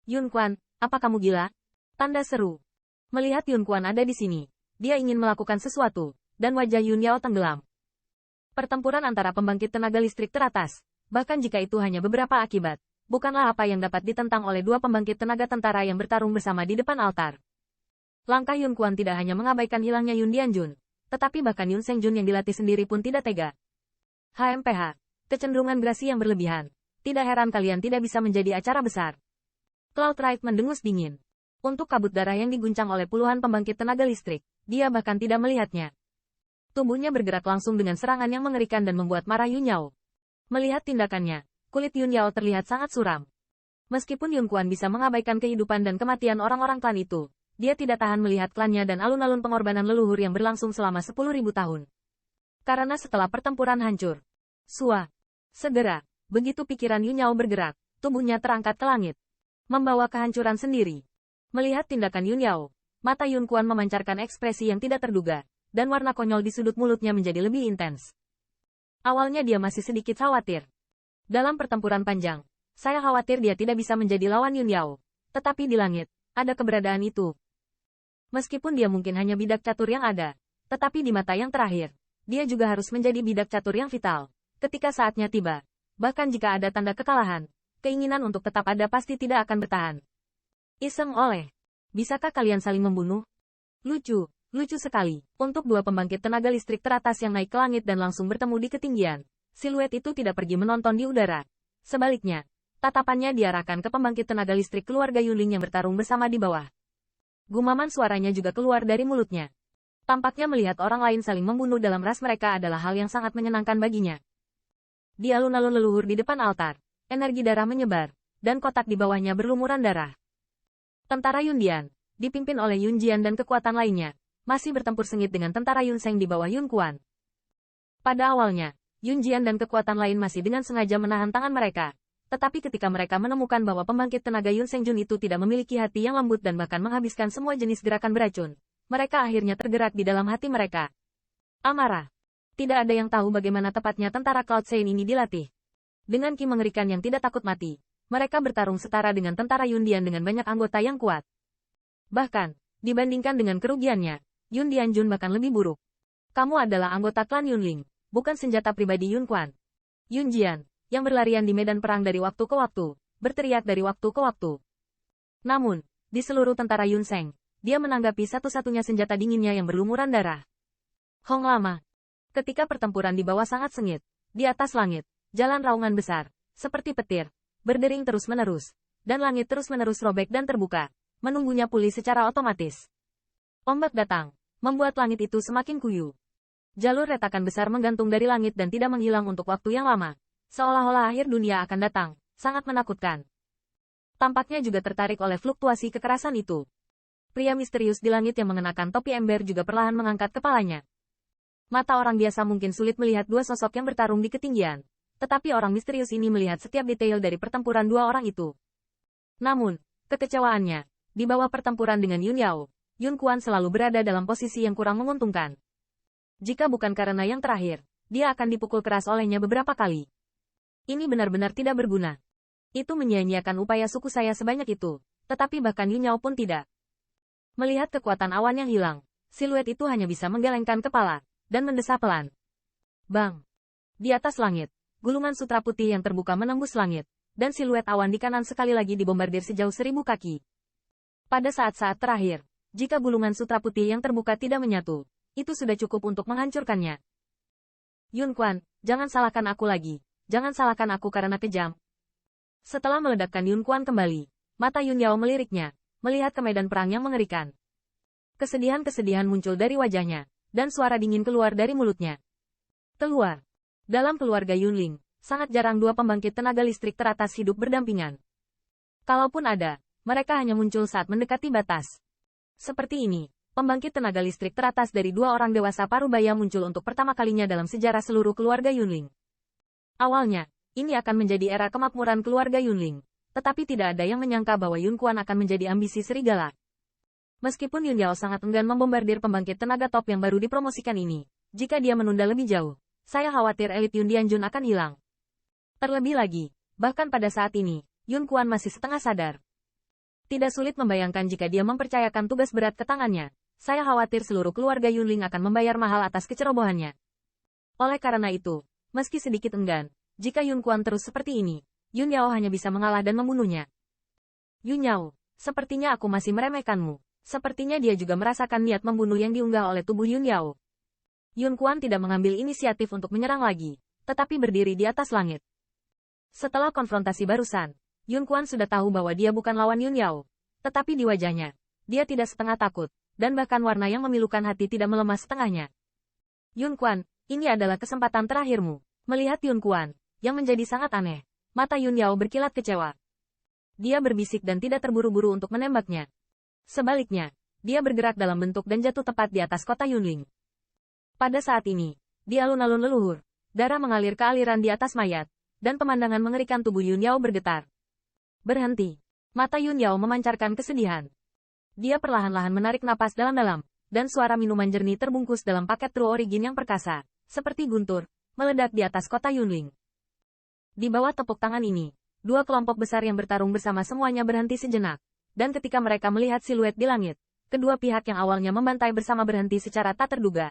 Yun Quan, apa kamu gila? Tanda seru. Melihat Yun Quan ada di sini, dia ingin melakukan sesuatu, dan wajah Yun Yao tenggelam. Pertempuran antara pembangkit tenaga listrik teratas, bahkan jika itu hanya beberapa akibat, bukanlah apa yang dapat ditentang oleh dua pembangkit tenaga tentara yang bertarung bersama di depan altar. Langkah Yun Quan tidak hanya mengabaikan hilangnya Yun Dianjun, tetapi bahkan Yun Sengjun yang dilatih sendiri pun tidak tega. HMPH, kecenderungan grasi yang berlebihan. Tidak heran kalian tidak bisa menjadi acara besar. Cloud Wright mendengus dingin. Untuk kabut darah yang diguncang oleh puluhan pembangkit tenaga listrik, dia bahkan tidak melihatnya. Tubuhnya bergerak langsung dengan serangan yang mengerikan dan membuat marah Yun Yao. Melihat tindakannya, kulit Yun Yao terlihat sangat suram. Meskipun Yun Quan bisa mengabaikan kehidupan dan kematian orang-orang klan itu, dia tidak tahan melihat klannya dan alun-alun pengorbanan leluhur yang berlangsung selama 10.000 tahun. Karena setelah pertempuran hancur. Segera, begitu pikiran Yun Yao bergerak, tubuhnya terangkat ke langit. Membawa kehancuran sendiri. Melihat tindakan Yun Yao, mata Yun Quan memancarkan ekspresi yang tidak terduga, dan warna konyol di sudut mulutnya menjadi lebih intens. Awalnya dia masih sedikit khawatir. Dalam pertempuran panjang, saya khawatir dia tidak bisa menjadi lawan Yun Yao. Tetapi di langit, ada keberadaan itu. Meskipun dia mungkin hanya bidak catur yang ada, tetapi di mata yang terakhir, dia juga harus menjadi bidak catur yang vital. Ketika saatnya tiba, bahkan jika ada tanda kekalahan, keinginan untuk tetap ada pasti tidak akan bertahan. Iseng oleh. Bisakah kalian saling membunuh? Lucu sekali. Untuk dua pembangkit tenaga listrik teratas yang naik ke langit dan langsung bertemu di ketinggian, siluet itu tidak pergi menonton di udara. Sebaliknya, tatapannya diarahkan ke pembangkit tenaga listrik keluarga Yunling yang bertarung bersama di bawah. Gumaman suaranya juga keluar dari mulutnya. Tampaknya melihat orang lain saling membunuh dalam ras mereka adalah hal yang sangat menyenangkan baginya. Di alun-alun leluhur di depan altar, energi darah menyebar, dan kotak di bawahnya berlumuran darah. Tentara Yundian, dipimpin oleh Yun Jian dan kekuatan lainnya, masih bertempur sengit dengan tentara Yun Seng di bawah Yun Quan. Pada awalnya, Yun Jian dan kekuatan lain masih dengan sengaja menahan tangan mereka. Tetapi ketika mereka menemukan bahwa pembangkit tenaga Yun Sengjun itu tidak memiliki hati yang lembut dan bahkan menghabiskan semua jenis gerakan beracun, mereka akhirnya tergerak di dalam hati mereka. Amarah. Tidak ada yang tahu bagaimana tepatnya tentara Cloud Saint ini dilatih. Dengan ki mengerikan yang tidak takut mati, mereka bertarung setara dengan tentara Yundian dengan banyak anggota yang kuat. Bahkan, dibandingkan dengan kerugiannya, Yun Dianjun bahkan lebih buruk. Kamu adalah anggota klan Yunling, bukan senjata pribadi Yun Quan. Yun Jian, yang berlarian di medan perang dari waktu ke waktu, berteriak dari waktu ke waktu. Namun, di seluruh tentara Yun Seng, dia menanggapi satu-satunya senjata dinginnya yang berlumuran darah. Hong Lama. Ketika pertempuran di bawah sangat sengit, di atas langit, jalan raungan besar, seperti petir, berdering terus-menerus, dan langit terus-menerus robek dan terbuka, menunggunya pulih secara otomatis. Ombak datang, membuat langit itu semakin kuyu. Jalur retakan besar menggantung dari langit dan tidak menghilang untuk waktu yang lama. Seolah-olah akhir dunia akan datang, sangat menakutkan. Tampaknya juga tertarik oleh fluktuasi kekerasan itu. Pria misterius di langit yang mengenakan topi ember juga perlahan mengangkat kepalanya. Mata orang biasa mungkin sulit melihat dua sosok yang bertarung di ketinggian, tetapi orang misterius ini melihat setiap detail dari pertempuran dua orang itu. Namun, kekecewaannya, di bawah pertempuran dengan Yun Yao, Yun Quan selalu berada dalam posisi yang kurang menguntungkan. Jika bukan karena yang terakhir, dia akan dipukul keras olehnya beberapa kali. Ini benar-benar tidak berguna. Itu menyia-nyiakan upaya suku saya sebanyak itu, tetapi bahkan Yun Yao pun tidak. Melihat kekuatan awan yang hilang, siluet itu hanya bisa menggelengkan kepala, dan mendesah pelan. Bang! Di atas langit, gulungan sutra putih yang terbuka menembus langit, dan siluet awan di kanan sekali lagi dibombardir sejauh 1000 kaki. Pada saat-saat terakhir, jika gulungan sutra putih yang terbuka tidak menyatu, itu sudah cukup untuk menghancurkannya. Yun Quan, jangan salahkan aku lagi. Jangan salahkan aku karena kejam. Setelah meledakkan Yun Quan kembali, mata Yun Yao meliriknya, melihat ke medan perang yang mengerikan. Kesedihan-kesedihan muncul dari wajahnya, dan suara dingin keluar dari mulutnya. Keluar. Dalam keluarga Yunling, sangat jarang dua pembangkit tenaga listrik teratas hidup berdampingan. Kalaupun ada, mereka hanya muncul saat mendekati batas. Seperti ini, pembangkit tenaga listrik teratas dari dua orang dewasa parubaya muncul untuk pertama kalinya dalam sejarah seluruh keluarga Yunling. Awalnya, ini akan menjadi era kemakmuran keluarga Yunling, tetapi tidak ada yang menyangka bahwa Yun Quan akan menjadi ambisi serigala. Meskipun Yun Yao sangat enggan membombardir pembangkit tenaga top yang baru dipromosikan ini, jika dia menunda lebih jauh, saya khawatir elit Yun Dianjun akan hilang. Terlebih lagi, bahkan pada saat ini, Yun Quan masih setengah sadar. Tidak sulit membayangkan jika dia mempercayakan tugas berat ke tangannya. Saya khawatir seluruh keluarga Yunling akan membayar mahal atas kecerobohannya. Oleh karena itu, meski sedikit enggan, jika Yun Kuan terus seperti ini, Yun Yao hanya bisa mengalah dan membunuhnya. Yun Yao, sepertinya aku masih meremehkanmu. Sepertinya dia juga merasakan niat membunuh yang diunggah oleh tubuh Yun Yao. Yun Kuan tidak mengambil inisiatif untuk menyerang lagi, tetapi berdiri di atas langit. Setelah konfrontasi barusan, Yun Kuan sudah tahu bahwa dia bukan lawan Yun Yao. Tetapi di wajahnya, dia tidak setengah takut, dan bahkan warna yang memilukan hati tidak melemah setengahnya. Yun Kuan, ini adalah kesempatan terakhirmu. Melihat Yun Kuan, yang menjadi sangat aneh, mata Yun Yao berkilat kecewa. Dia berbisik dan tidak terburu-buru untuk menembaknya. Sebaliknya, dia bergerak dalam bentuk dan jatuh tepat di atas kota Yunling. Pada saat ini, di alun-alun leluhur, darah mengalir ke aliran di atas mayat, dan pemandangan mengerikan tubuh Yun Yao bergetar. Berhenti. Mata Yun Yao memancarkan kesedihan. Dia perlahan-lahan menarik napas dalam-dalam, dan suara minuman jernih terbungkus dalam paket True Origin yang perkasa, seperti guntur, meledak di atas kota Yunling. Di bawah tepuk tangan ini, dua kelompok besar yang bertarung bersama semuanya berhenti sejenak, dan ketika mereka melihat siluet di langit, kedua pihak yang awalnya membantai bersama berhenti secara tak terduga.